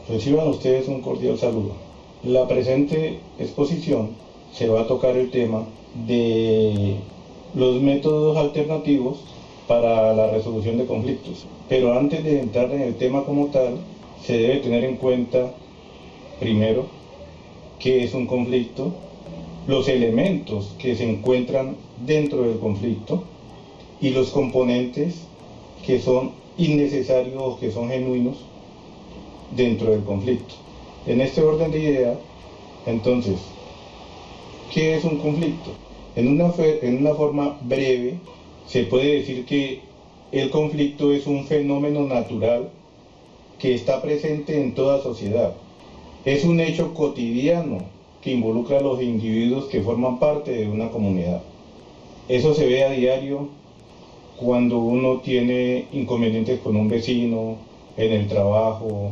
Reciban ustedes un cordial saludo. La presente exposición se va a tocar el tema de los métodos alternativos para la resolución de conflictos. Pero antes de entrar en el tema como tal, se debe tener en cuenta, primero, qué es un conflicto, los elementos que se encuentran dentro del conflicto y los componentes que son innecesarios o que son genuinos dentro del conflicto. En este orden de ideas, entonces, ¿qué es un conflicto? En una forma breve, se puede decir que el conflicto es un fenómeno natural que está presente en toda sociedad. Es un hecho cotidiano que involucra a los individuos que forman parte de una comunidad. Eso se ve a diario cuando uno tiene inconvenientes con un vecino, en el trabajo,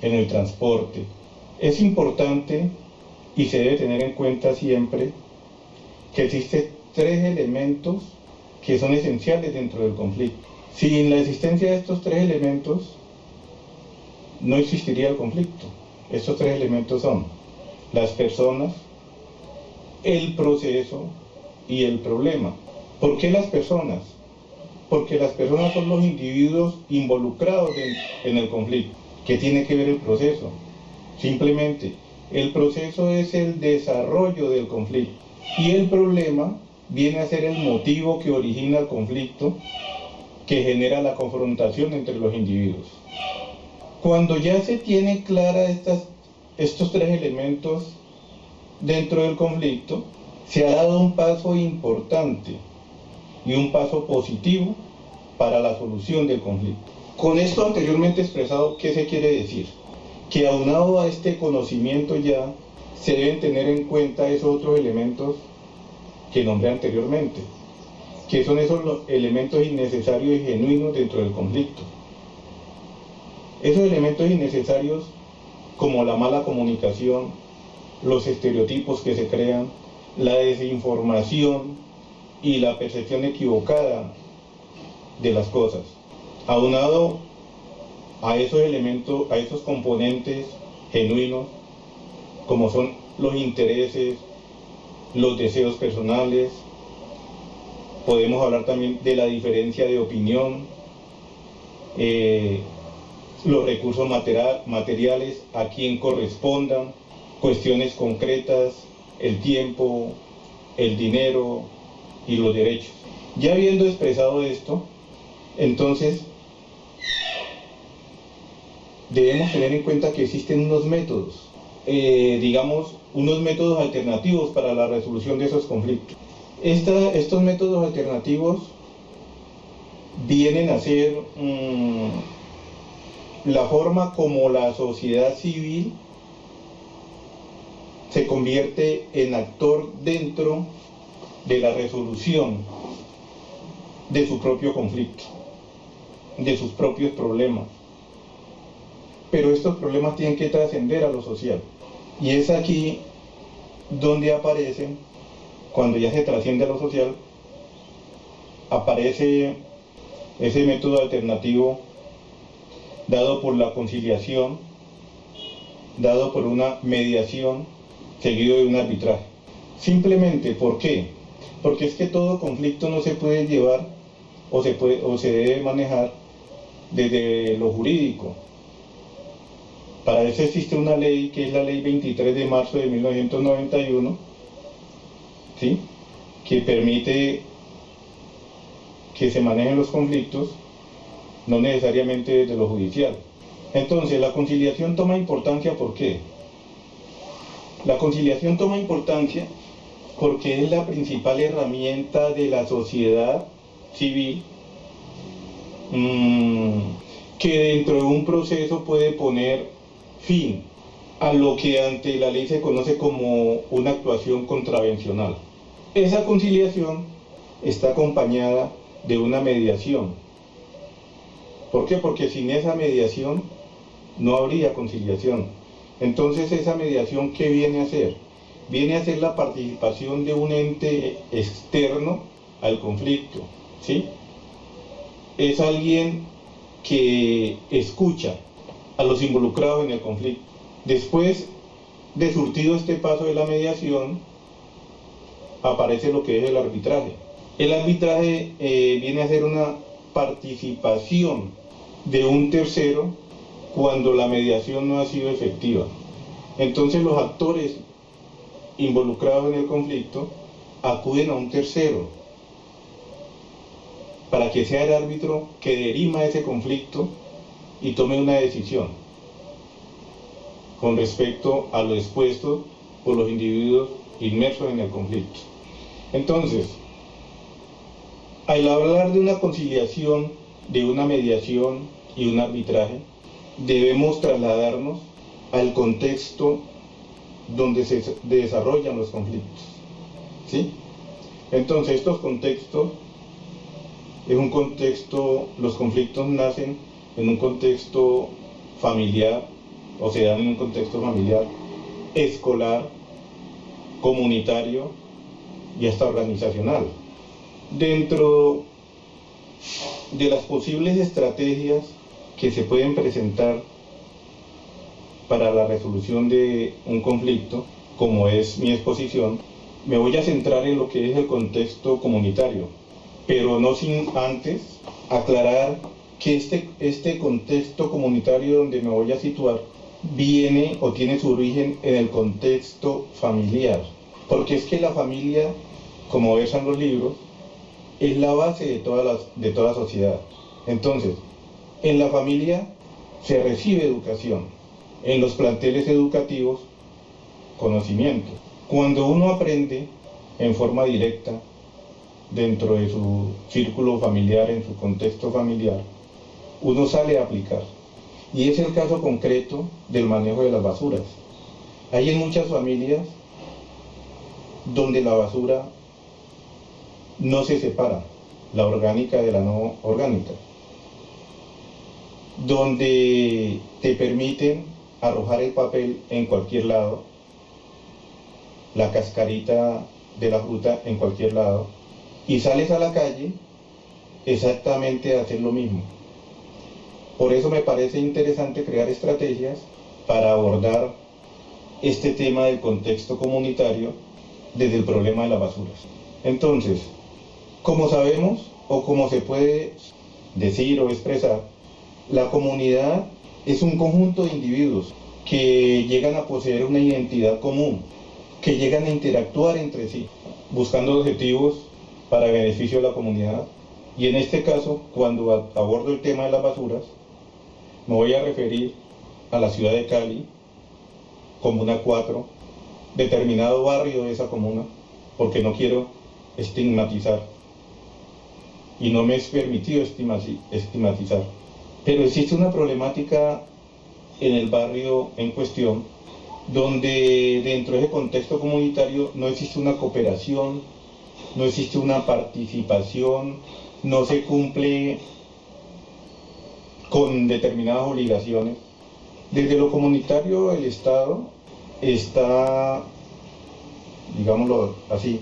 en el transporte. Es importante y se debe tener en cuenta siempre que existen tres elementos que son esenciales dentro del conflicto. Sin la existencia de estos tres elementos, no existiría el conflicto. Estos tres elementos son las personas, el proceso y el problema. ¿Por qué las personas? Porque las personas son los individuos involucrados en el conflicto. ¿Qué tiene que ver el proceso? Simplemente, el proceso es el desarrollo del conflicto y el problema viene a ser el motivo que origina el conflicto, que genera la confrontación entre los individuos. Cuando ya se tienen claras estos tres elementos dentro del conflicto, se ha dado un paso importante y un paso positivo para la solución del conflicto. Con esto anteriormente expresado, ¿qué se quiere decir? Que aunado a este conocimiento ya se deben tener en cuenta esos otros elementos que nombré anteriormente, que son esos los elementos innecesarios y genuinos dentro del conflicto. Esos elementos innecesarios como la mala comunicación, los estereotipos que se crean, la desinformación y la percepción equivocada de las cosas. Aunado a esos elementos, a esos componentes genuinos, como son los intereses, los deseos personales, podemos hablar también de la diferencia de opinión, los recursos materiales a quien correspondan, cuestiones concretas, el tiempo, el dinero y los derechos. Ya habiendo expresado esto, entonces debemos tener en cuenta que existen unos métodos, unos métodos alternativos para la resolución de esos conflictos. Estos métodos alternativos vienen a ser la forma como la sociedad civil se convierte en actor dentro de la resolución de su propio conflicto, de sus propios problemas. Pero estos problemas tienen que trascender a lo social. Y es aquí donde aparecen, cuando ya se trasciende a lo social, aparece ese método alternativo dado por la conciliación, dado por una mediación, seguido de un arbitraje. Simplemente, ¿por qué? Porque es que todo conflicto no se puede llevar o se debe manejar desde lo jurídico. Para eso existe una ley que es la ley 23 de marzo de 1991, ¿sí?, que permite que se manejen los conflictos, no necesariamente desde lo judicial. Entonces, la conciliación toma importancia, ¿por qué? La conciliación toma importancia porque es la principal herramienta de la sociedad civil que dentro de un proceso puede poner fin a lo que ante la ley se conoce como una actuación contravencional. Esa conciliación está acompañada de una mediación. ¿Por qué? Porque sin esa mediación no habría conciliación. Entonces, esa mediación, ¿qué viene a hacer? Viene a ser la participación de un ente externo al conflicto, ¿sí? Es alguien que escucha, a los involucrados en el conflicto. Después de surtido este paso de la mediación, aparece lo que es el arbitraje. El arbitraje viene a ser una participación de un tercero cuando la mediación no ha sido efectiva. Entonces los actores involucrados en el conflicto acuden a un tercero para que sea el árbitro que dirima ese conflicto y tome una decisión con respecto a lo expuesto por los individuos inmersos en el conflicto. Entonces, al hablar de una conciliación, de una mediación y un arbitraje, debemos trasladarnos al contexto donde se desarrollan los conflictos, ¿sí? Entonces, estos contextos, los conflictos nacen en un contexto familiar, o se dan en un contexto familiar, escolar, comunitario y hasta organizacional. Dentro de las posibles estrategias que se pueden presentar para la resolución de un conflicto, como es mi exposición, me voy a centrar en lo que es el contexto comunitario, pero no sin antes aclarar que este contexto comunitario donde me voy a situar viene o tiene su origen en el contexto familiar, porque es que la familia, como versan los libros, es la base de toda sociedad. Entonces, en la familia se recibe educación, en los planteles educativos, conocimiento. Cuando uno aprende en forma directa, dentro de su círculo familiar, en su contexto familiar, uno sale a aplicar. Y es el caso concreto del manejo de las basuras. Hay en muchas familias donde la basura no se separa, la orgánica de la no orgánica, donde te permiten arrojar el papel en cualquier lado, la cascarita de la fruta en cualquier lado, y sales a la calle exactamente a hacer lo mismo. Por eso me parece interesante crear estrategias para abordar este tema del contexto comunitario desde el problema de las basuras. Entonces, como sabemos o como se puede decir o expresar, la comunidad es un conjunto de individuos que llegan a poseer una identidad común, que llegan a interactuar entre sí, buscando objetivos para el beneficio de la comunidad. Y en este caso, cuando abordo el tema de las basuras, me voy a referir a la ciudad de Cali, Comuna 4, determinado barrio de esa comuna, porque no quiero estigmatizar y no me es permitido estigmatizar. Pero existe una problemática en el barrio en cuestión, donde dentro de ese contexto comunitario no existe una cooperación, no existe una participación, no se cumple con determinadas obligaciones. Desde lo comunitario, el Estado está, digámoslo así,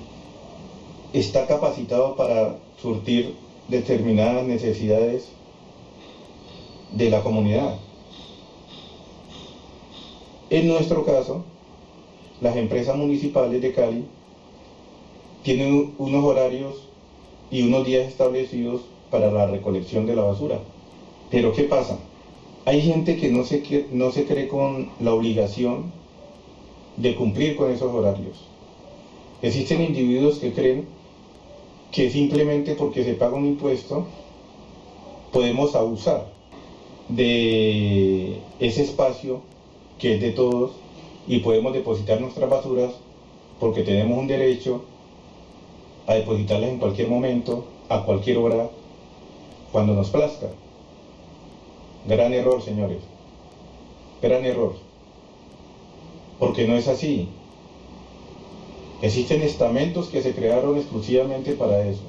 está capacitado para surtir determinadas necesidades de la comunidad. En nuestro caso, las empresas municipales de Cali tienen unos horarios y unos días establecidos para la recolección de la basura. Pero ¿qué pasa? Hay gente que no se cree con la obligación de cumplir con esos horarios. Existen individuos que creen que simplemente porque se paga un impuesto podemos abusar de ese espacio que es de todos y podemos depositar nuestras basuras porque tenemos un derecho a depositarlas en cualquier momento, a cualquier hora, cuando nos plazca. Gran error, señores. Gran error. Porque no es así. Existen estamentos que se crearon exclusivamente para eso.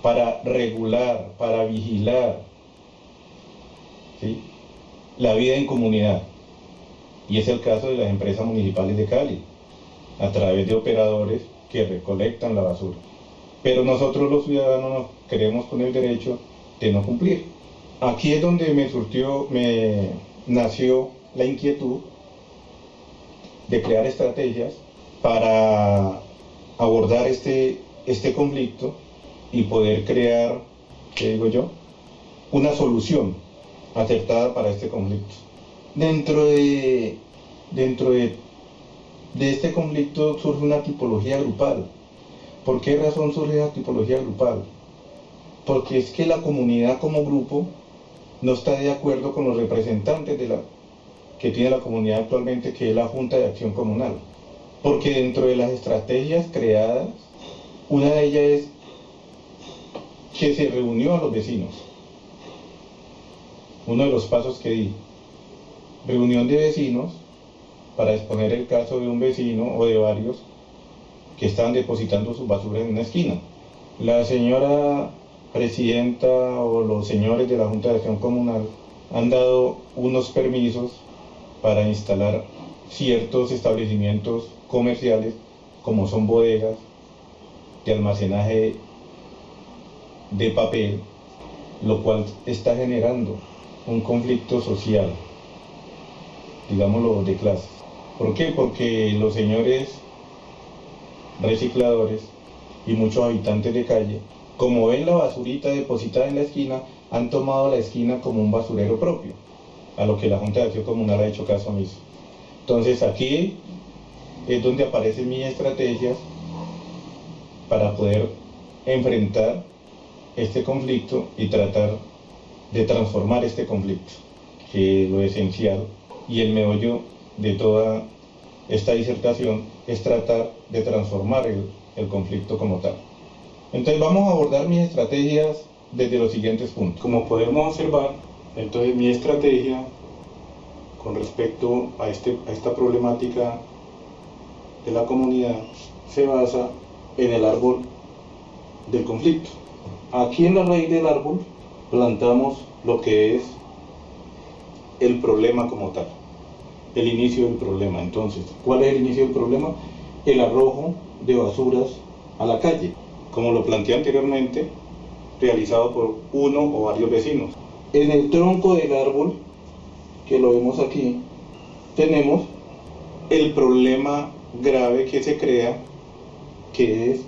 Para regular, para vigilar, ¿sí?, la vida en comunidad. Y es el caso de las empresas municipales de Cali, a través de operadores que recolectan la basura. Pero nosotros los ciudadanos nos creemos con el derecho de no cumplir. Aquí es donde me nació la inquietud de crear estrategias para abordar este conflicto y poder crear, ¿qué digo yo?, una solución acertada para este conflicto. Dentro de este conflicto surge una tipología grupal. ¿Por qué razón surge la tipología grupal? Porque es que la comunidad como grupo no está de acuerdo con los representantes que tiene la comunidad actualmente, que es la Junta de Acción Comunal. Porque dentro de las estrategias creadas, una de ellas es que se reunió a los vecinos. Uno de los pasos que di, reunión de vecinos para exponer el caso de un vecino o de varios que estaban depositando su basura en una esquina. La señora presidenta o los señores de la Junta de Acción Comunal han dado unos permisos para instalar ciertos establecimientos comerciales, como son bodegas de almacenaje de papel, lo cual está generando un conflicto social, digámoslo, de clases. ¿Por qué? Porque los señores recicladores y muchos habitantes de calle, como ven la basurita depositada en la esquina, han tomado la esquina como un basurero propio, a lo que la Junta de Acción Comunal ha hecho caso omiso. Entonces aquí es donde aparecen mis estrategias para poder enfrentar este conflicto y tratar de transformar este conflicto, que lo esencial y el meollo de toda esta disertación es tratar de transformar el conflicto como tal. Entonces vamos a abordar mis estrategias desde los siguientes puntos. Como podemos observar, entonces mi estrategia con respecto a esta problemática de la comunidad se basa en el árbol del conflicto. Aquí en la raíz del árbol plantamos lo que es el problema como tal, el inicio del problema. Entonces, ¿cuál es el inicio del problema? El arrojo de basuras a la calle, como lo planteé anteriormente, realizado por uno o varios vecinos. En el tronco del árbol, que lo vemos aquí, tenemos el problema grave que se crea, que es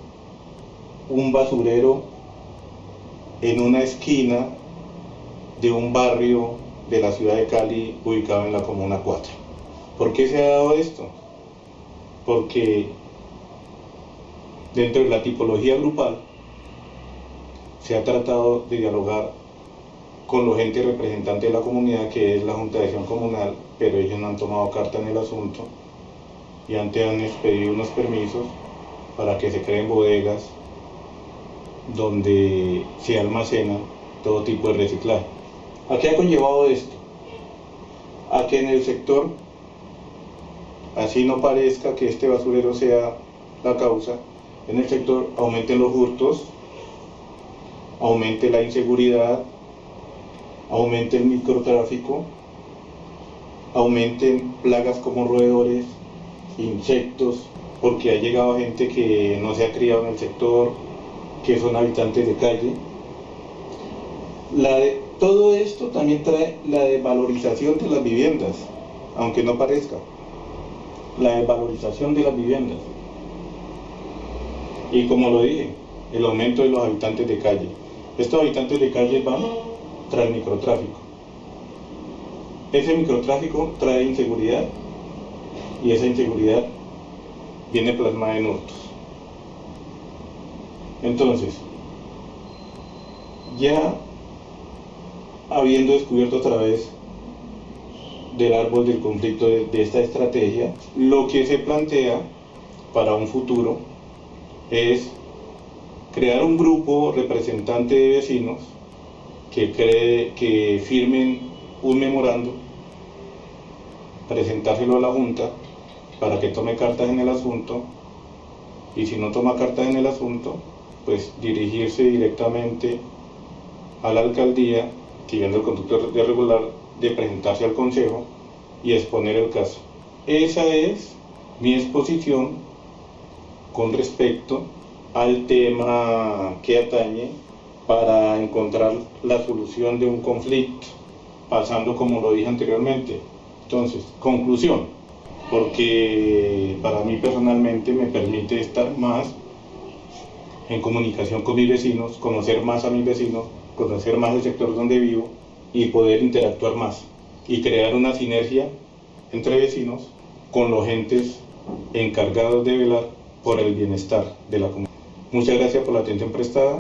un basurero en una esquina de un barrio de la ciudad de Cali ubicado en la Comuna 4. ¿Por qué se ha dado esto? Porque dentro de la tipología grupal se ha tratado de dialogar con los entes representantes de la comunidad, que es la Junta de Acción Comunal, pero ellos no han tomado carta en el asunto y antes han expedido unos permisos para que se creen bodegas donde se almacena todo tipo de reciclaje. ¿A qué ha conllevado esto? A que en el sector, así no parezca que este basurero sea la causa, en el sector aumenten los hurtos, aumente la inseguridad, aumente el microtráfico, aumenten plagas como roedores, insectos, porque ha llegado gente que no se ha criado en el sector, que son habitantes de calle. Todo esto también trae la desvalorización de las viviendas, aunque no parezca, la desvalorización de las viviendas. Y como lo dije, el aumento de los habitantes de calle. Estos habitantes de calle van tras el microtráfico. Ese microtráfico trae inseguridad y esa inseguridad viene plasmada en hurtos. Entonces, ya habiendo descubierto a través del árbol del conflicto de esta estrategia, lo que se plantea para un futuro es crear un grupo representante de vecinos que firmen un memorando, presentárselo a la Junta para que tome cartas en el asunto, y si no toma cartas en el asunto, pues dirigirse directamente a la alcaldía, siguiendo el conducto regular, de presentarse al consejo y exponer el caso. Esa es mi exposición con respecto al tema que atañe para encontrar la solución de un conflicto, pasando como lo dije anteriormente. Entonces, conclusión, porque para mí personalmente me permite estar más en comunicación con mis vecinos, conocer más a mis vecinos, conocer más el sector donde vivo y poder interactuar más y crear una sinergia entre vecinos con los entes encargados de velar por el bienestar de la comunidad. Muchas gracias por la atención prestada.